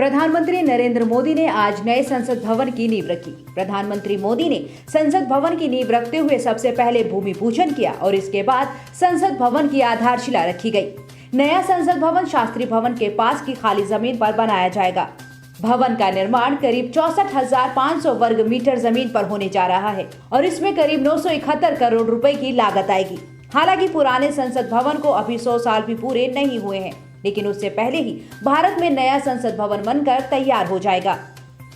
प्रधानमंत्री नरेंद्र मोदी ने आज नए संसद भवन की नींव रखी। प्रधानमंत्री मोदी ने संसद भवन की नींव रखते हुए सबसे पहले भूमि पूजन किया और इसके बाद संसद भवन की आधारशिला रखी गई। नया संसद भवन शास्त्री भवन के पास की खाली जमीन पर बनाया जाएगा। भवन का निर्माण करीब 64,500 वर्ग मीटर जमीन पर होने जा रहा है और इसमें करीब 971 करोड़ रुपए की लागत आएगी। हालांकि पुराने संसद भवन को अभी 100 साल भी पूरे नहीं हुए हैं, लेकिन उससे पहले ही भारत में नया संसद भवन बनकर तैयार हो जाएगा।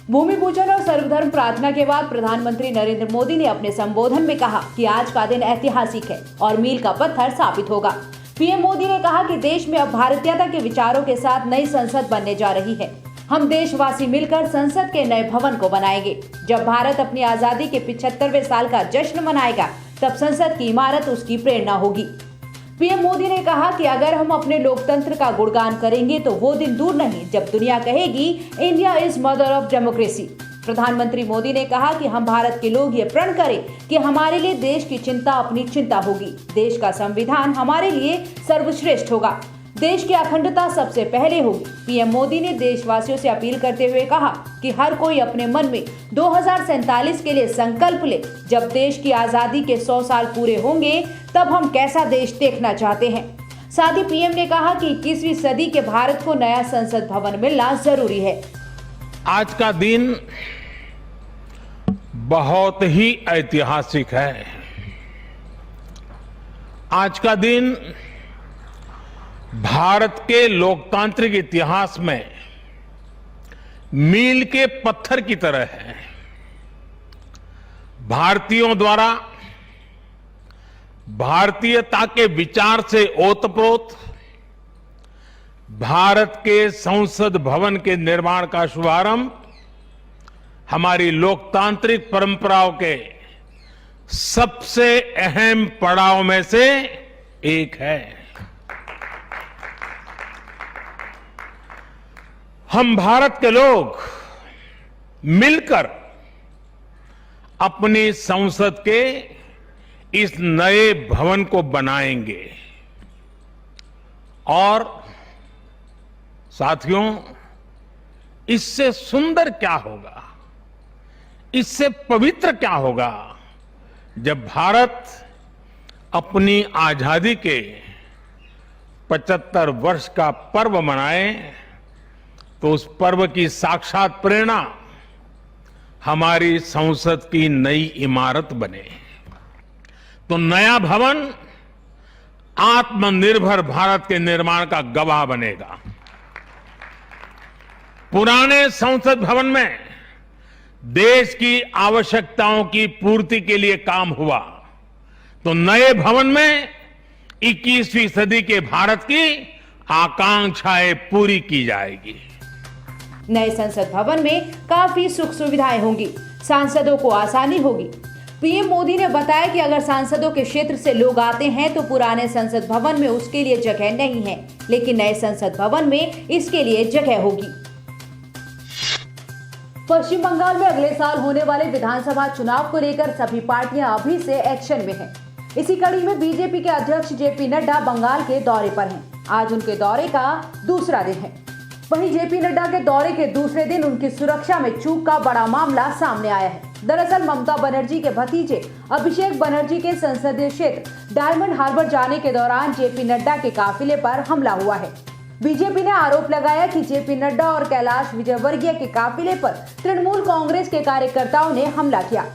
भूमि पूजन और सर्वधर्म प्रार्थना के बाद प्रधानमंत्री नरेंद्र मोदी ने अपने संबोधन में कहा कि आज का दिन ऐतिहासिक है और मील का पत्थर साबित होगा। पीएम मोदी ने कहा कि देश में अब भारतीयता के विचारों के साथ नई संसद बनने जा रही है। हम देशवासी मिलकर संसद के नए भवन को बनाएंगे। जब भारत अपनी आजादी के 75वें साल का जश्न मनाएगा, तब संसद की इमारत उसकी प्रेरणा होगी। पीएम मोदी ने कहा कि अगर हम अपने लोकतंत्र का गुणगान करेंगे तो वो दिन दूर नहीं जब दुनिया कहेगी India is mother of democracy. प्रधानमंत्री मोदी ने कहा कि हम भारत के लोग ये प्रण करें कि हमारे लिए देश की चिंता अपनी चिंता होगी। देश का संविधान हमारे लिए सर्वश्रेष्ठ होगा। देश की अखंडता सबसे पहले होगी। पीएम मोदी ने देशवासियों से अपील करते हुए कहा कि हर कोई अपने मन में 2047 के लिए संकल्प ले। जब देश की आजादी के 100 साल पूरे होंगे, तब हम कैसा देश देखना चाहते हैं। साथ ही पीएम ने कहा कि 21वीं सदी के भारत को नया संसद भवन मिलना जरूरी है। आज का दिन बहुत ही ऐतिहासिक है। आज का दिन भारत के लोकतांत्रिक इतिहास में मील के पत्थर की तरह है। भारतीयों द्वारा भारतीयता के विचार से ओतप्रोत भारत के संसद भवन के निर्माण का शुभारंभ हमारी लोकतांत्रिक परंपराओं के सबसे अहम पड़ाव में से एक है। हम भारत के लोग मिलकर अपनी संसद के इस नए भवन को बनाएंगे और साथियों, इससे सुंदर क्या होगा, इससे पवित्र क्या होगा जब भारत अपनी आजादी के 75 वर्ष का पर्व मनाए तो उस पर्व की साक्षात प्रेरणा हमारी संसद की नई इमारत बने। तो नया भवन आत्मनिर्भर भारत के निर्माण का गवाह बनेगा। पुराने संसद भवन में देश की आवश्यकताओं की पूर्ति के लिए काम हुआ, तो नए भवन में 21वीं सदी के भारत की आकांक्षाएं पूरी की जाएगी। नए संसद भवन में काफी सुख सुविधाएं होंगी, सांसदों को आसानी होगी। पीएम मोदी ने बताया कि अगर सांसदों के क्षेत्र से लोग आते हैं तो पुराने संसद भवन में उसके लिए जगह नहीं है, लेकिन नए संसद भवन में इसके लिए जगह होगी। पश्चिम बंगाल में अगले साल होने वाले विधानसभा चुनाव को लेकर सभी पार्टियां अभी से एक्शन में हैं। इसी कड़ी में बीजेपी के अध्यक्ष जेपी नड्डा बंगाल के दौरे पर हैं। आज उनके दौरे का दूसरा दिन है। वहीं जेपी नड्डा के दौरे के दूसरे दिन उनकी सुरक्षा में चूक का बड़ा मामला सामने आया है। दरअसल ममता बनर्जी के भतीजे अभिषेक बनर्जी के संसदीय क्षेत्र डायमंड हार्बर जाने के दौरान जेपी नड्डा के काफिले पर हमला हुआ है। बीजेपी ने आरोप लगाया कि जेपी नड्डा और कैलाश विजयवर्गीय के काफिले पर तृणमूल कांग्रेस के कार्यकर्ताओं ने हमला किया।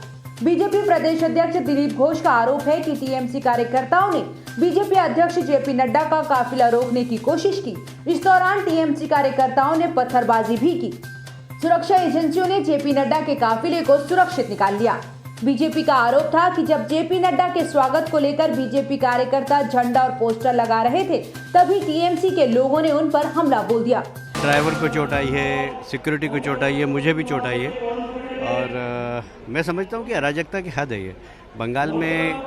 बीजेपी प्रदेश अध्यक्ष दिलीप घोष का आरोप है कि टीएमसी कार्यकर्ताओं ने बीजेपी अध्यक्ष जेपी नड्डा का काफिला रोकने की कोशिश की। इस दौरान टीएमसी कार्यकर्ताओं ने पत्थरबाजी भी की। सुरक्षा एजेंसियों ने जेपी नड्डा के काफिले को सुरक्षित निकाल लिया। बीजेपी का आरोप था कि जब जेपी नड्डा के स्वागत को लेकर बीजेपी कार्यकर्ता झंडा और पोस्टर लगा रहे थे, तभी टीएमसी के लोगों ने उन पर हमला बोल दिया। ड्राइवर को चोट आई है, सिक्योरिटी को चोट आई है, मुझे भी चोट आई है और मैं समझता हूँ कि अराजकता की हद है ये। बंगाल में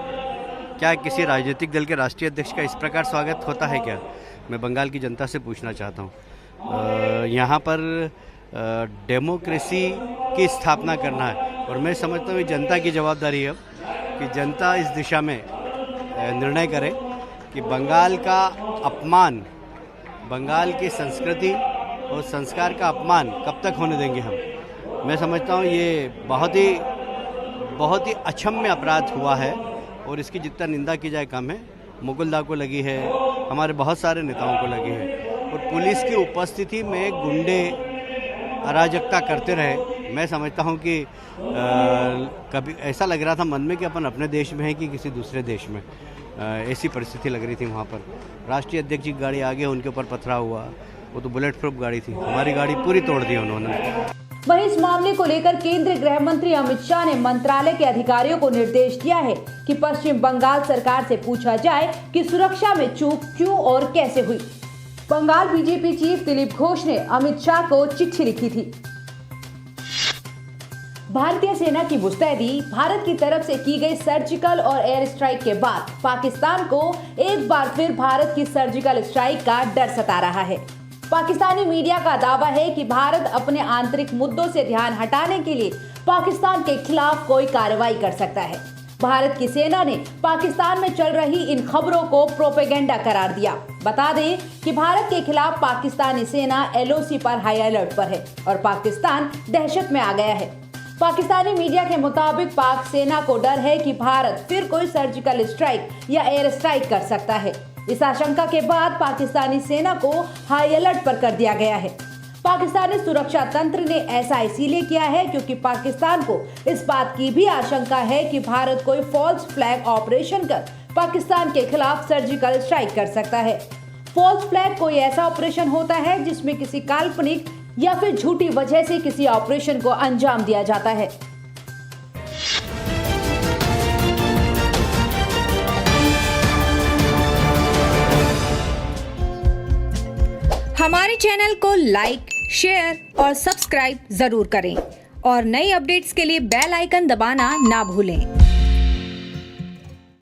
क्या किसी राजनीतिक दल के राष्ट्रीय अध्यक्ष का इस प्रकार स्वागत होता है क्या? मैं बंगाल की जनता से पूछना चाहता हूँ। यहाँ पर डेमोक्रेसी की स्थापना करना है और मैं समझता हूँ जनता की जवाबदारी है कि जनता इस दिशा में निर्णय करे कि बंगाल का अपमान, बंगाल की संस्कृति और संस्कार का अपमान कब तक होने देंगे हम। मैं समझता हूँ ये बहुत ही अक्षम्य अपराध हुआ है और इसकी जितना निंदा की जाए कम है। मुकुल दा को लगी है, हमारे बहुत सारे नेताओं को लगी है, और पुलिस की उपस्थिति में गुंडे अराजकता करते रहे। मैं समझता हूं कि कभी ऐसा लग रहा था मन में कि अपन अपने देश में है कि किसी दूसरे देश में। ऐसी परिस्थिति लग रही थी वहाँ पर। राष्ट्रीय अध्यक्ष की गाड़ी आगे उनके ऊपर पथराव हुआ, वो तो बुलेट प्रूफ गाड़ी थी, हमारी गाड़ी पूरी तोड़ दी उन्होंने। वहीं इस मामले को लेकर केंद्रीय गृह मंत्री अमित शाह ने मंत्रालय के अधिकारियों को निर्देश दिया है कि पश्चिम बंगाल सरकार से पूछा जाए कि सुरक्षा में चूक क्यों और कैसे हुई। बंगाल बीजेपी चीफ दिलीप घोष ने अमित शाह को चिट्ठी लिखी थी। भारतीय सेना की मुस्तैदी, भारत की तरफ से की गई सर्जिकल और एयर स्ट्राइक के बाद पाकिस्तान को एक बार फिर भारत की सर्जिकल स्ट्राइक का डर सता रहा है। पाकिस्तानी मीडिया का दावा है कि भारत अपने आंतरिक मुद्दों से ध्यान हटाने के लिए पाकिस्तान के खिलाफ कोई कार्रवाई कर सकता है। भारत की सेना ने पाकिस्तान में चल रही इन खबरों को प्रोपेगेंडा करार दिया। बता दें कि भारत के खिलाफ पाकिस्तानी सेना LOC पर हाई अलर्ट पर है और पाकिस्तान दहशत में आ गया है। पाकिस्तानी मीडिया के मुताबिक पाक सेना को डर है कि भारत फिर कोई सर्जिकल स्ट्राइक या एयर स्ट्राइक कर सकता है। इस आशंका के बाद पाकिस्तानी सेना को हाई अलर्ट पर कर दिया गया है। पाकिस्तानी सुरक्षा तंत्र ने ऐसा इसीलिए किया है क्योंकि पाकिस्तान को इस बात की भी आशंका है कि भारत कोई फॉल्स फ्लैग ऑपरेशन कर पाकिस्तान के खिलाफ सर्जिकल स्ट्राइक कर सकता है। फॉल्स फ्लैग कोई ऐसा ऑपरेशन होता है जिसमें किसी काल्पनिक या फिर झूठी वजह से किसी ऑपरेशन को अंजाम दिया जाता है। हमारे चैनल को लाइक, शेयर और सब्सक्राइब जरूर करें और नई अपडेट्स के लिए बेल आइकन दबाना ना भूलें।